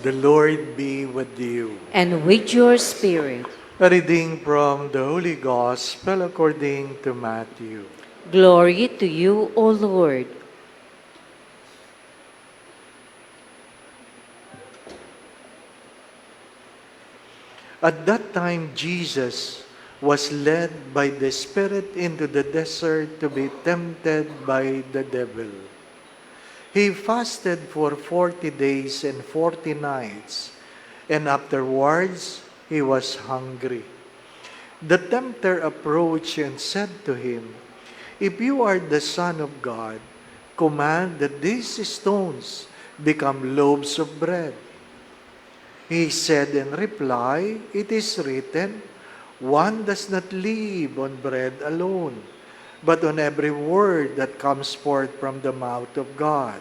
The Lord be with you. And with your spirit. A reading from the Holy Gospel according to Matthew. Glory to you, O Lord. At that time, Jesus was led by the Spirit into the desert to be tempted by the devil. He fasted for 40 days and 40 nights, and afterwards he was hungry. The tempter approached and said to him, "If you are the Son of God, command that these stones become loaves of bread." He said in reply, "It is written, one does not live on bread alone, but on every word that comes forth from the mouth of God."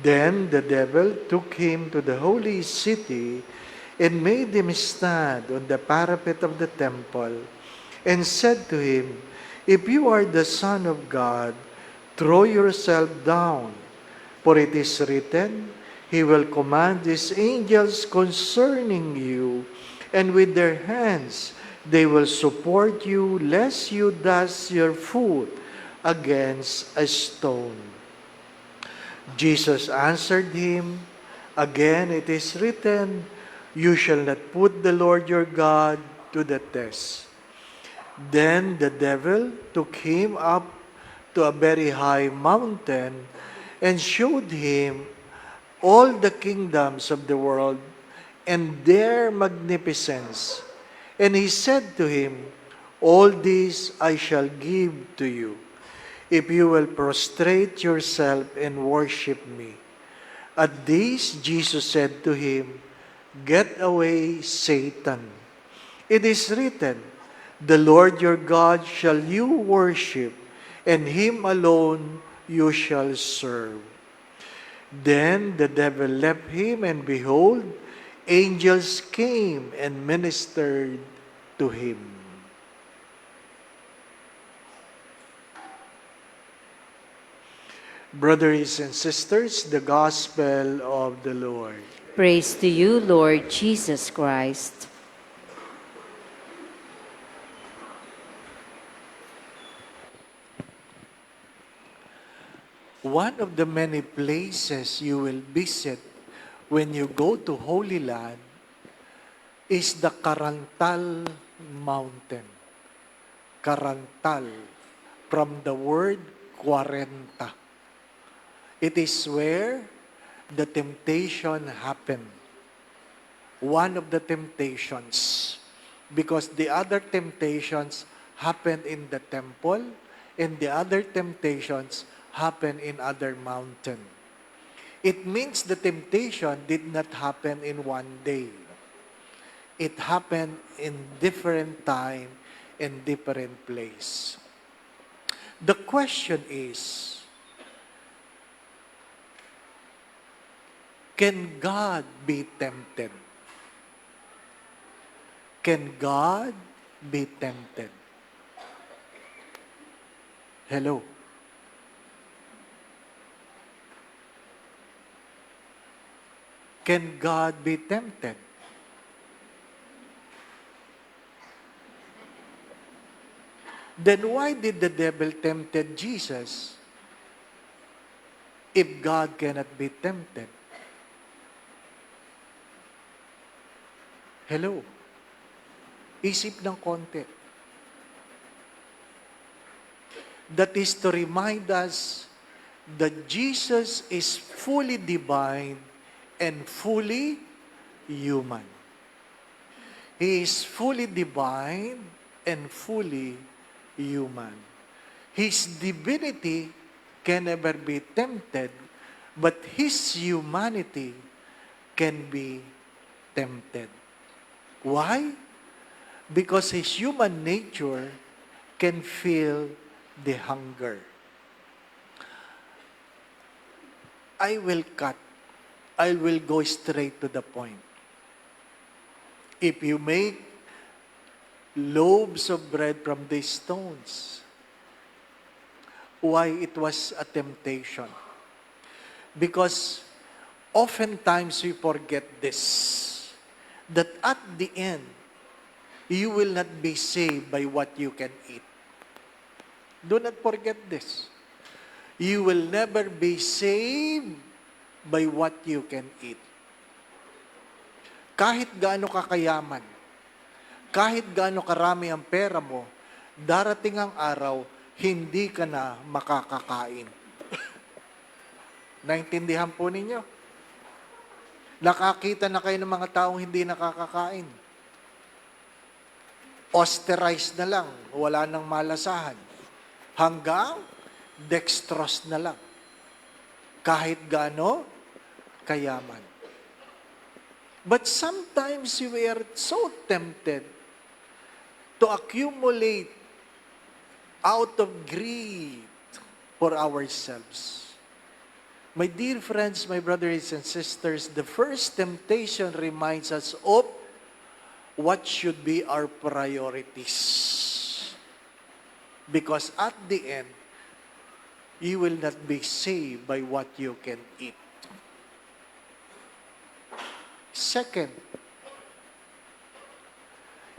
Then the devil took him to the holy city and made him stand on the parapet of the temple and said to him, "If you are the Son of God, throw yourself down, for it is written, He will command His angels concerning you, and with their hands they will support you, lest you dash your foot against a stone." Jesus answered him, "Again it is written, you shall not put the Lord your God to the test." Then the devil took him up to a very high mountain and showed him all the kingdoms of the world and their magnificence. And he said to him, "All these I shall give to you, if you will prostrate yourself and worship me." At this, Jesus said to him, "Get away, Satan. It is written, the Lord your God shall you worship, and Him alone you shall serve." Then the devil left him, and behold, angels came and ministered to him. Brothers and sisters, the Gospel of the Lord. Praise to you, Lord Jesus Christ. One of the many places you will visit when you go to Holy Land is the Karantal Mountain. Karantal, from the word 40. It is where the temptation happened. One of the temptations, because the other temptations happened in the temple, and the other temptations happened in other mountain. It means the temptation did not happen in one day. It happened in different time and different place. The question is, can God be tempted? Can God be tempted? Hello? Can God be tempted? Then why did the devil tempted Jesus if God cannot be tempted? Hello? Isip ng konti. That is to remind us that Jesus is fully divine and fully human. He is fully divine and fully human. His divinity can never be tempted, but His humanity can be tempted. Why? Because His human nature can feel the hunger. I will go straight to the point. If you make loaves of bread from these stones, why it was a temptation? Because Oftentimes we forget this, that at the end, you will not be saved by what you can eat. Do not forget this. You will never be saved by what you can eat. Kahit gaano ka kayaman, kahit gaano karami ang pera mo, darating ang araw, hindi ka na makakakain. Naintindihan po ninyo? Nakakita na kayo ng mga taong hindi nakakakain. Osterized na lang, wala nang malasahan. Hanggang dextrose na lang. Kahit gaano kayaman. But sometimes we are so tempted to accumulate out of greed for ourselves. My dear friends, my brothers and sisters, the first temptation reminds us of what should be our priorities. Because at the end, you will not be saved by what you can eat. Second,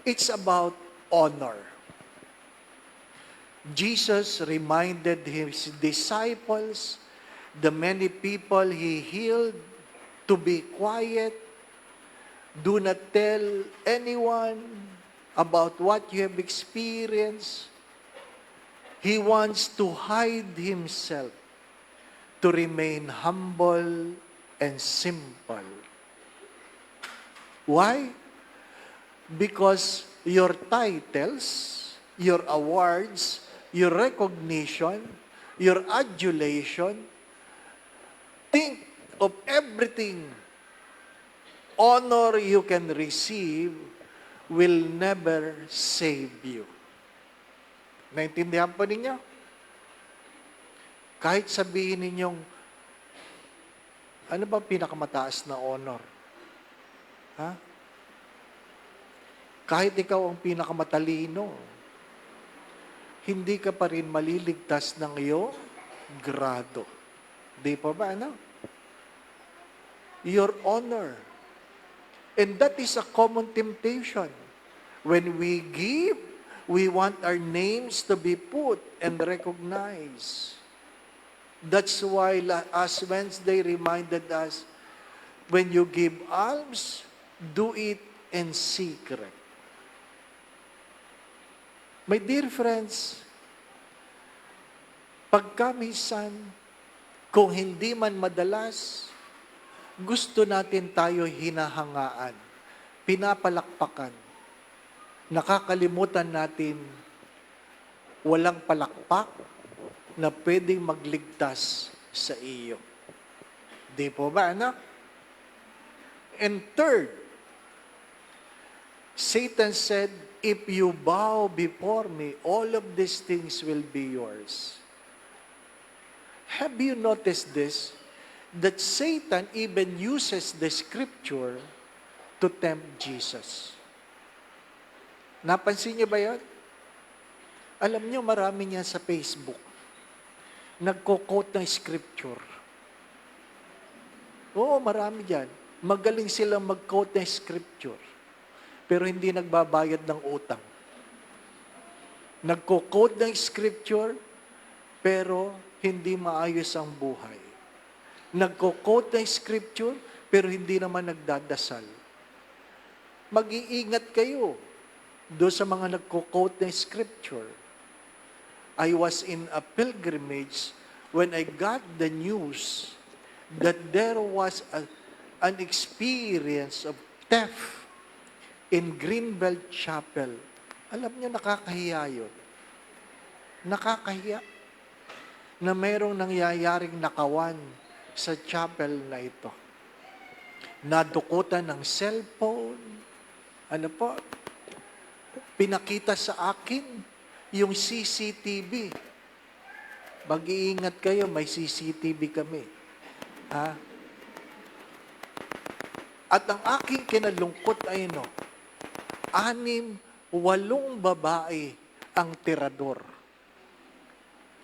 it's about honor. Jesus reminded his disciples, the many people he healed, to be quiet. Do not tell anyone about what you have experienced. He wants to hide himself, to remain humble and simple. Why? Because your titles, your awards, your recognition, your adulation, think of everything honor you can receive will never save you. Naintindihan po ninyo? Kahit sabihin ninyong, ano ba pinakamataas na honor? Ha? Kahit ikaw ang pinakamatalino, hindi ka pa rin maliligtas ng iyong grado. Di pa ba, ano? Your honor. And that is a common temptation. When we give, we want our names to be put and recognized. That's why as Wednesday reminded us, when you give alms, do it in secret. My dear friends, pagka minsan, kung hindi man madalas, gusto natin tayo hinahangaan, pinapalakpakan. Nakakalimutan natin walang palakpak na pwedeng magligtas sa iyo. Di po ba, anak? And third, Satan said, if you bow before me, all of these things will be yours. Have you noticed this? That Satan even uses the scripture to tempt Jesus. Napansin niyo ba yun? Alam niyo, marami niyan sa Facebook. Nagko-quote ng scripture. Oo, marami dyan. Magaling silang mag-quote ng scripture. Pero hindi nagbabayad ng utang. Nagko-quote ng scripture, pero hindi maayos ang buhay. Nagko-quote ng scripture, pero hindi naman nagdadasal. Mag-iingat kayo doon sa mga nagko-quote ng scripture. I was in a pilgrimage when I got the news that there was an experience of theft in Greenbelt Chapel. Alam niyo, nakakahiya yun. Nakakahiya na mayroong nangyayaring nakawan sa chapel na ito. Nadukutan ng cellphone. Ano po? Pinakita sa akin yung CCTV. Mag-iingat kayo, may CCTV kami. Ha? At ang aking kinalungkot ay 8 babae ang tirador.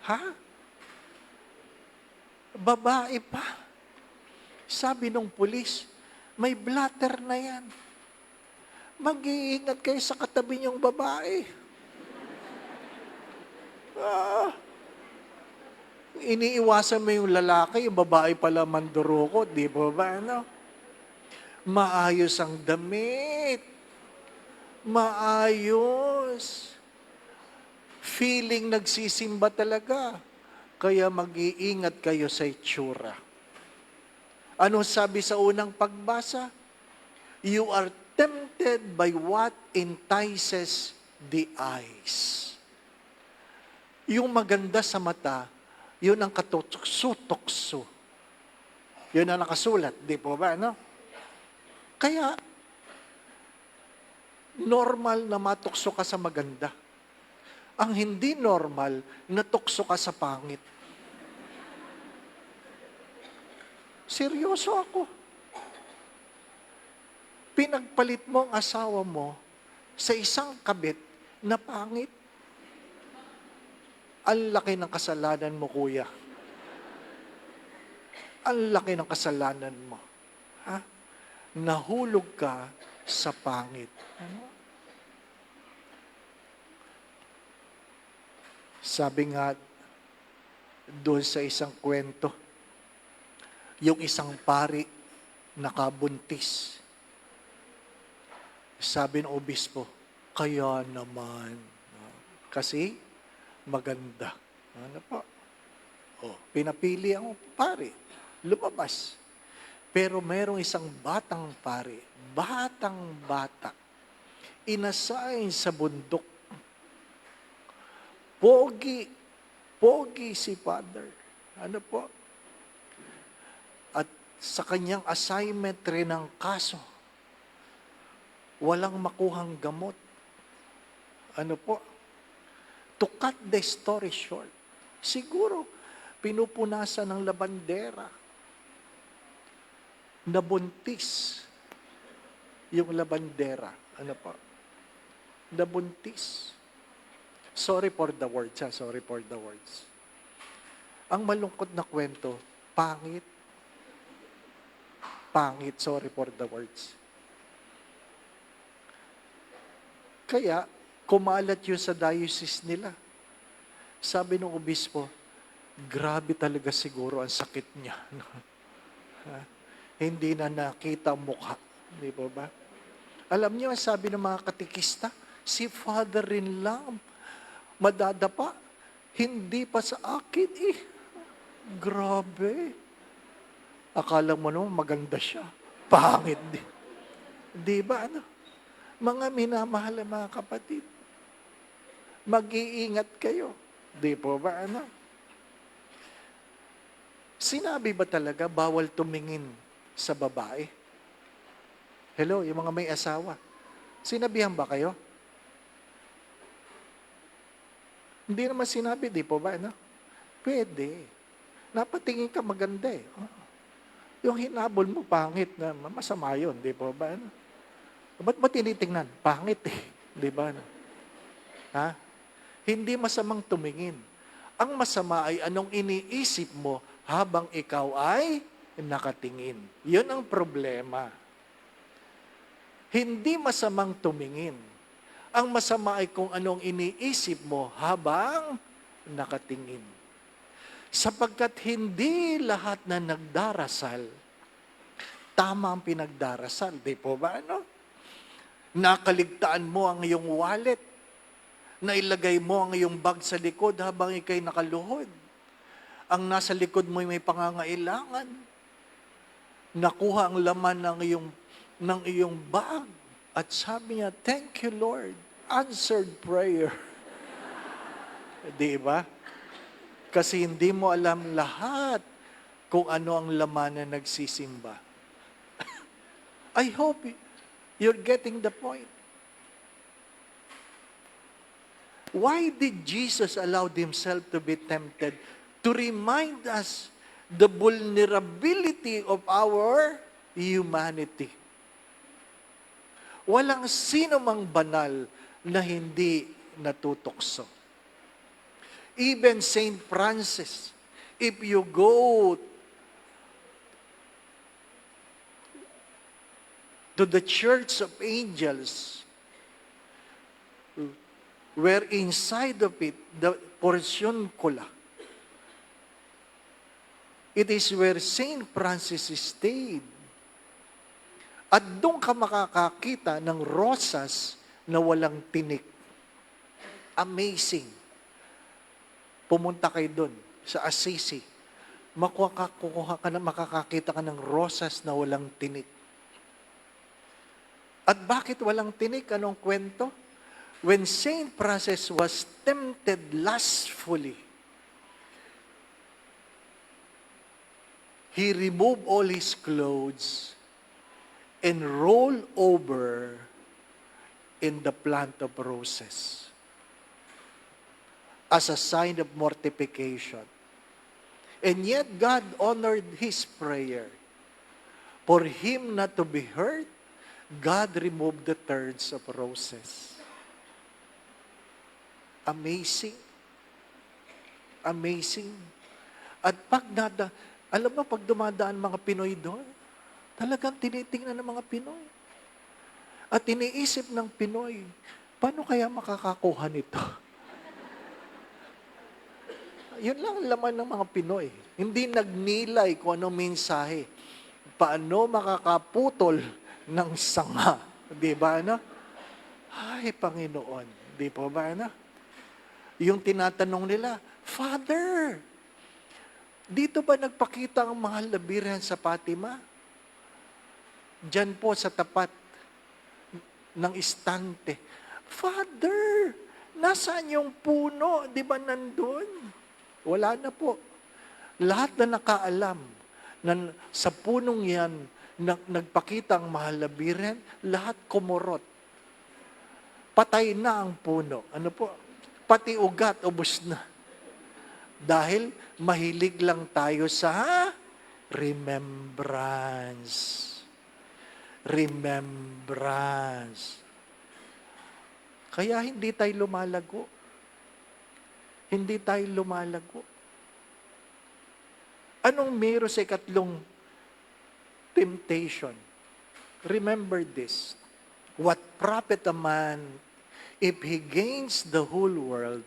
Ha? Babae pa. Sabi nung pulis, may blatter na yan. Mag-iingat kayo sa katabi niyong babae. Iniiwasan mo yung lalaki, yung babae pala mandurukot, di ba ba, ano? Maayos ang damit. Maayos. Feeling nagsisimba talaga. Kaya mag-iingat kayo sa itsura. Ano sabi sa unang pagbasa? You are tempted by what entices the eyes. Yung maganda sa mata, yun ang katutokso-tokso. Yun ang nakasulat, di po ba, no? Kaya, normal na matukso ka sa maganda. Ang hindi normal, natukso ka sa pangit. Seryoso ako. Pinagpalit mo ang asawa mo sa isang kabit na pangit. Ang laki ng kasalanan mo, kuya. Ang laki ng kasalanan mo. Ha? Nahulog ka sa pangit. Ano? Sabi nga doon sa isang kwento, yung isang pari nakabuntis. Sabi ng obispo, kaya naman. Kasi maganda. Ano po? Pinapili ang pari. Lumabas. Pero mayroong isang batang pari, batang-bata, inasign sa bundok. Pogi si Father. Ano po? At sa kanyang assignment rin ng kaso, walang makuhang gamot. Ano po? To cut the story short, siguro pinupunasan ng labandera. Nabuntis yung labandera. Ano po? Nabuntis. Sorry for the words, ha? Sorry for the words. Ang malungkot na kwento, pangit. Pangit, sorry for the words. Kaya, kumalat yun sa diocese nila. Sabi ng obispo, grabe talaga siguro ang sakit niya. Hindi na nakita ang mukha. Di ba ba? Alam niyo, sabi ng mga katikista, si Father rin lang, madadapa, hindi pa sa akin eh. Grabe. Akala mo naman maganda siya. Pangit din. Di ba ano? Mga minamahal na mga kapatid, mag-iingat kayo. Di po ba ano? Sinabi ba talaga bawal tumingin sa babae? Hello, yung mga may asawa. Sinabihan ba kayo? Hindi naman sinabi, di po ba? No? Pwede. Napatingin ka maganda eh. Yung hinabol mo, pangit na masama yun, di po ba? No? Ba't mo tinitingnan? Pangit eh. Di ba? No? Ha? Hindi masamang tumingin. Ang masama ay anong iniisip mo habang ikaw ay nakatingin. Yun ang problema. Hindi masamang tumingin. Ang masama ay kung anong iniisip mo habang nakatingin. Sapagkat hindi lahat na nagdarasal, tama ang pinagdarasal. Di po ba ano? Nakaligtaan mo ang iyong wallet. Nailagay mo ang iyong bag sa likod habang ikay nakaluhod. Ang nasa likod mo ay may pangangailangan. Nakuha ang laman ng iyong bag. At sabi niya, thank you Lord, answered prayer. Di ba? Kasi hindi mo alam lahat kung ano ang laman na nagsisimba. I hope you're getting the point. Why did Jesus allow himself to be tempted? To remind us the vulnerability of our humanity. Walang sino mang banal na hindi natutokso. Even Saint Francis, if you go to the church of angels, where inside of it, the portioncula, it is where Saint Francis stayed. At doon ka makakakita ng rosas na walang tinik. Amazing. Pumunta kayo doon sa Assisi. Makakakita ka ng rosas na walang tinik. At bakit walang tinik? Anong kwento? When Saint Francis was tempted lustfully, he removed all his clothes and rolled over in the plant of roses as a sign of mortification. And yet God honored his prayer. For him not to be hurt, God removed the thorns of roses. Amazing. Amazing. At alam mo, pag dumadaan mga Pinoy doon, talagang tinitingnan ng mga Pinoy. At iniisip ng Pinoy, paano kaya makakakuha nito? Yun lang ang laman ng mga Pinoy. Hindi nagnilay kung anong mensahe. Paano makakaputol ng sanga? Di ba, ano? Ay, Panginoon. Di po ba, ano? Yung tinatanong nila, Father, dito ba nagpakita ang mahal na Birhen sa Fatima? Diyan po sa tapat ng istante. Father, nasaan yung puno? Di ba nandun? Wala na po. Lahat na nakaalam na sa punong yan, nagpakita ang mahal na Birhen, lahat kumurot. Patay na ang puno. Ano po? Pati ugat, ubos na. Dahil mahilig lang tayo sa remembrance. Remembrance. Kaya hindi tayo lumalago. Hindi tayo lumalago. Anong meron sa ikatlong temptation? Remember this. What profit a man if he gains the whole world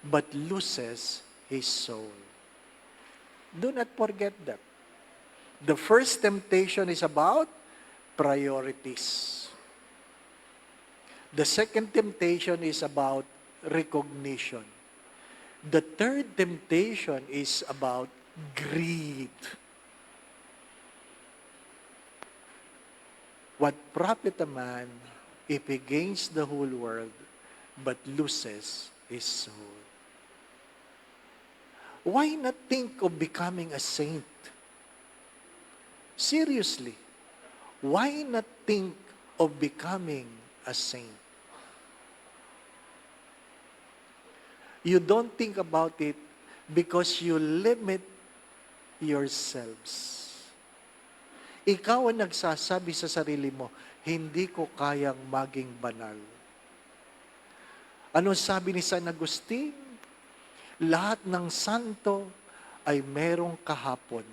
but loses his soul? Do not forget that. The first temptation is about priorities. The second temptation is about recognition. The third temptation is about greed. What profit a man if he gains the whole world but loses his soul? Why not think of becoming a saint? Seriously, why not think of becoming a saint? You don't think about it because you limit yourselves. Ikaw ang nagsasabi sa sarili mo, hindi ko kayang maging banal. Ano sabi ni San Agustin? Lahat ng santo ay merong kahapon.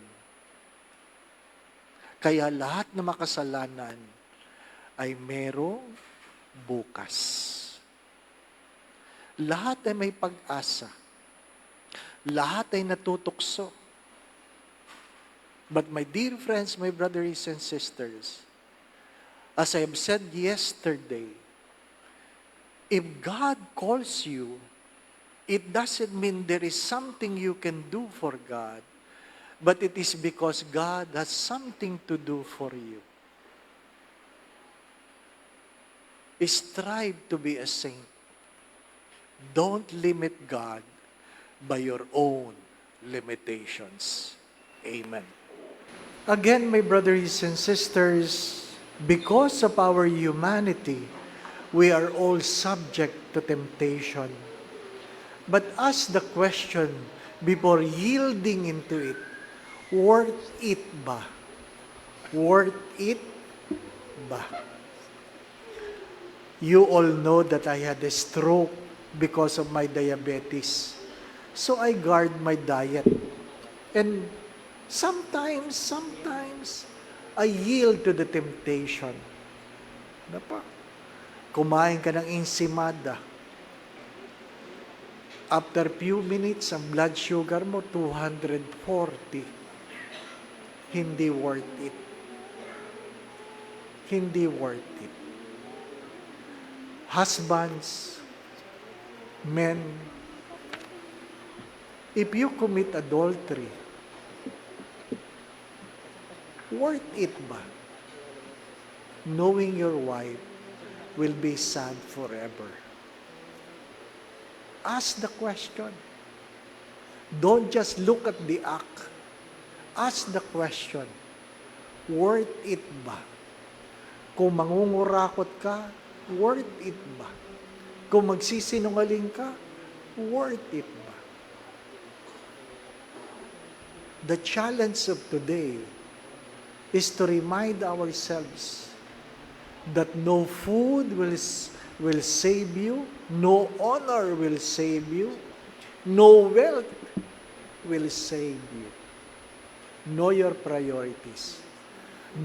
Kaya lahat ng makasalanan ay merong bukas. Lahat ay may pag-asa. Lahat ay natutukso. But my dear friends, my brothers and sisters, as I have said yesterday, if God calls you, it doesn't mean there is something you can do for God, but it is because God has something to do for you. Strive to be a saint. Don't limit God by your own limitations. Amen. Again, my brothers and sisters, because of our humanity, we are all subject to temptation. But ask the question before yielding into it, worth it ba? Worth it ba? You all know that I had a stroke because of my diabetes. So I guard my diet. And sometimes, I yield to the temptation. Ano pa? Kumain ka ng ensimada. After few minutes, ang blood sugar mo, 240. Hindi worth it. Hindi worth it. Husbands, men, if you commit adultery, worth it ba? Knowing your wife will be sad forever. Ask the question. Don't just look at the act. Ask the question, worth it ba? Kung mangungurakot ka, worth it ba? Kung magsisinungaling ka, worth it ba? The challenge of today is to remind ourselves that no food will save you, no honor will save you, no wealth will save you. Know your priorities.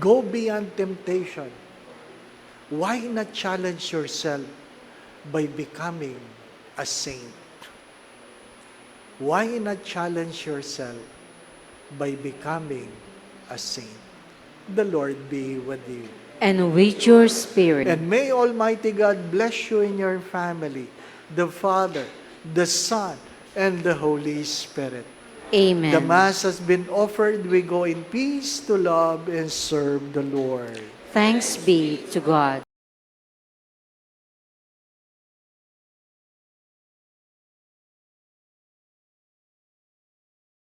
Go beyond temptation. Why not challenge yourself by becoming a saint? Why not challenge yourself by becoming a saint? The Lord be with you. And with your spirit. And may Almighty God bless you in your family, the Father, the Son, and the Holy Spirit. Amen. The Mass has been offered. We go in peace to love and serve the Lord. Thanks be to God.